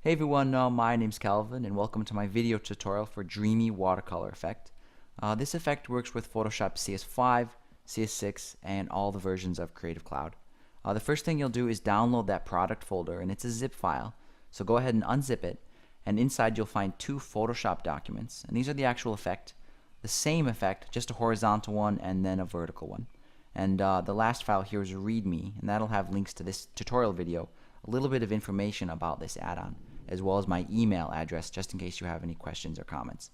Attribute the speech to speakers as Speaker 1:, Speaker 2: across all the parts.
Speaker 1: Hey everyone, my name's Calvin and welcome to my video tutorial for Dreamy Watercolor effect. This effect works with Photoshop CS5, CS6, and all the versions of Creative Cloud. The first thing you'll do is download that product folder, and it's a zip file. So go ahead and unzip it, and inside you'll find two Photoshop documents, and these are the actual effect. The same effect, just a horizontal one and then a vertical one. And the last file here is README, and that'll have links to this tutorial video, a little bit of information about this add-on, as well as my email address just in case you have any questions or comments.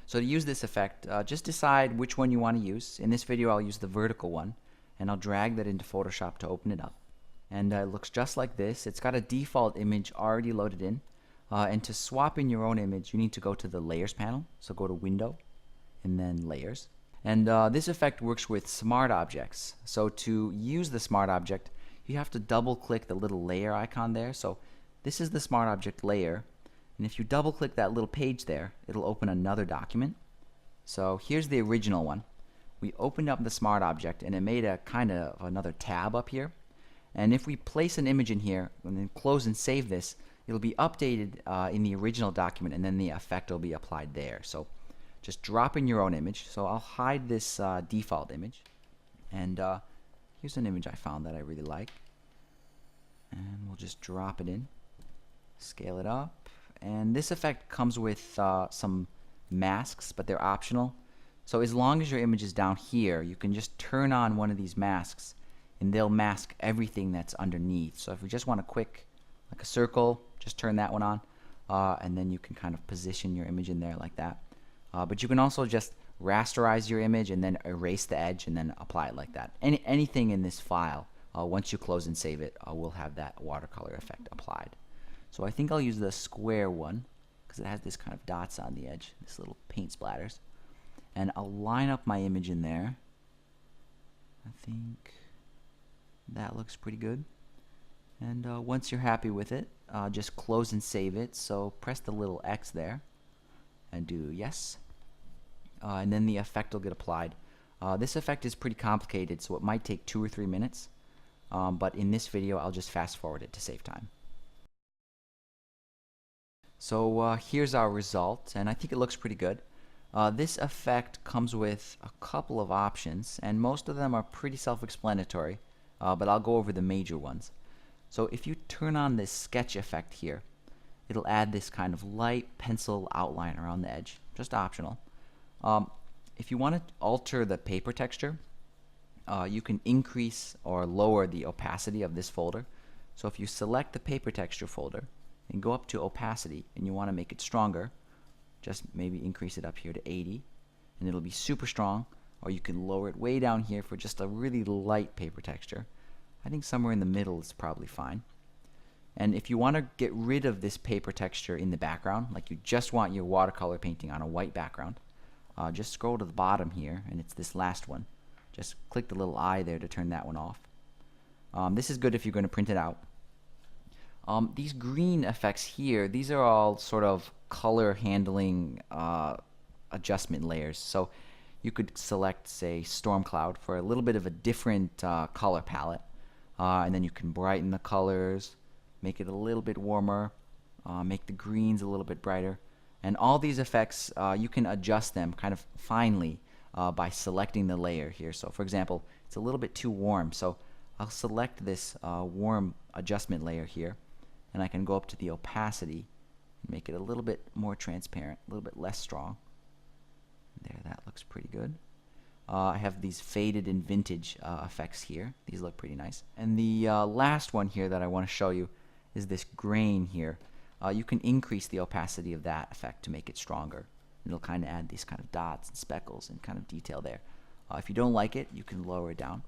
Speaker 1: So to use this effect, just decide which one you want to use. In this video I'll use the vertical one, and I'll drag that into Photoshop to open it up. And it looks just like this. It's got a default image already loaded in. And to swap in your own image, you need to go to the Layers panel. So go to Window, and then Layers. And this effect works with smart objects. So to use the smart object, you have to double click the little layer icon there. So this is the smart object layer, and if you double click that little page there, it'll open another document. So here's the original one. We opened up the smart object and it made a kind of another tab up here, and if we place an image in here and then close and save this, it'll be updated in the original document, and then the effect will be applied there. So just drop in your own image. So I'll hide this default image, and here's an image I found that I really like, and we'll just drop it in, scale it up, and this effect comes with some masks, but they're optional. So as long as your image is down here, you can just turn on one of these masks and they'll mask everything that's underneath. So if you just want a quick, like a circle, just turn that one on, and then you can kind of position your image in there like that. But you can also just rasterize your image and then erase the edge and then apply it like that. Anything in this file, once you close and save it, will have that watercolor effect applied. So I think I'll use the square one because it has this kind of dots on the edge, this little paint splatters. And I'll line up my image in there. I think that looks pretty good. And once you're happy with it, just close and save it. So press the little X there and do yes. And then the effect will get applied. This effect is pretty complicated, so it might take 2 or 3 minutes. But in this video, I'll just fast forward it to save time. So here's our result, and I think it looks pretty good. This effect comes with a couple of options, and most of them are pretty self-explanatory, but I'll go over the major ones. So if you turn on this sketch effect here, it'll add this kind of light pencil outline around the edge, just optional. If you want to alter the paper texture, you can increase or lower the opacity of this folder. So if you select the paper texture folder and go up to opacity and you want to make it stronger, just maybe increase it up here to 80 and it'll be super strong, or you can lower it way down here for just a really light paper texture. I think somewhere in the middle is probably fine. And if you want to get rid of this paper texture in the background, like you just want your watercolor painting on a white background, just scroll to the bottom here, and it's this last one. Just click the little eye there to turn that one off. This is good if you're going to print it out. These green effects here, these are all sort of color handling adjustment layers. So you could select, say, Storm Cloud for a little bit of a different color palette, and then you can brighten the colors, make it a little bit warmer, make the greens a little bit brighter. And all these effects, you can adjust them kind of finely by selecting the layer here. So for example, it's a little bit too warm, so I'll select this warm adjustment layer here, and I can go up to the opacity and make it a little bit more transparent, a little bit less strong. There, that looks pretty good. I have these faded and vintage effects here. These look pretty nice. And the last one here that I want to show you is this grain here. You can increase the opacity of that effect to make it stronger. It'll kind of add these kind of dots and speckles and kind of detail there. If you don't like it, you can lower it down.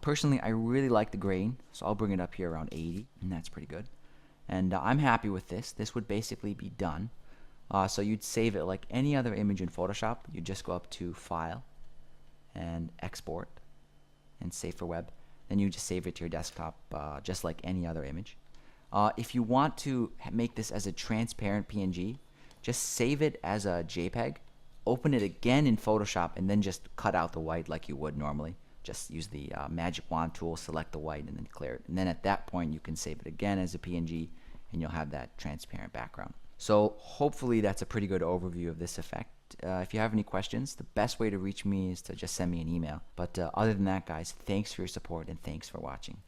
Speaker 1: Personally, I really like the grain, so I'll bring it up here around 80, and that's pretty good. And I'm happy with this. This would basically be done. So you'd save it like any other image in Photoshop. You'd just go up to File and Export and Save for Web. Then you just save it to your desktop just like any other image. If you want to make this as a transparent PNG, just save it as a JPEG, open it again in Photoshop, and then just cut out the white like you would normally. Just use the magic wand tool, select the white, and then clear it. And then at that point, you can save it again as a PNG and you'll have that transparent background. So hopefully that's a pretty good overview of this effect. If you have any questions, the best way to reach me is to just send me an email. But other than that, guys, thanks for your support and thanks for watching.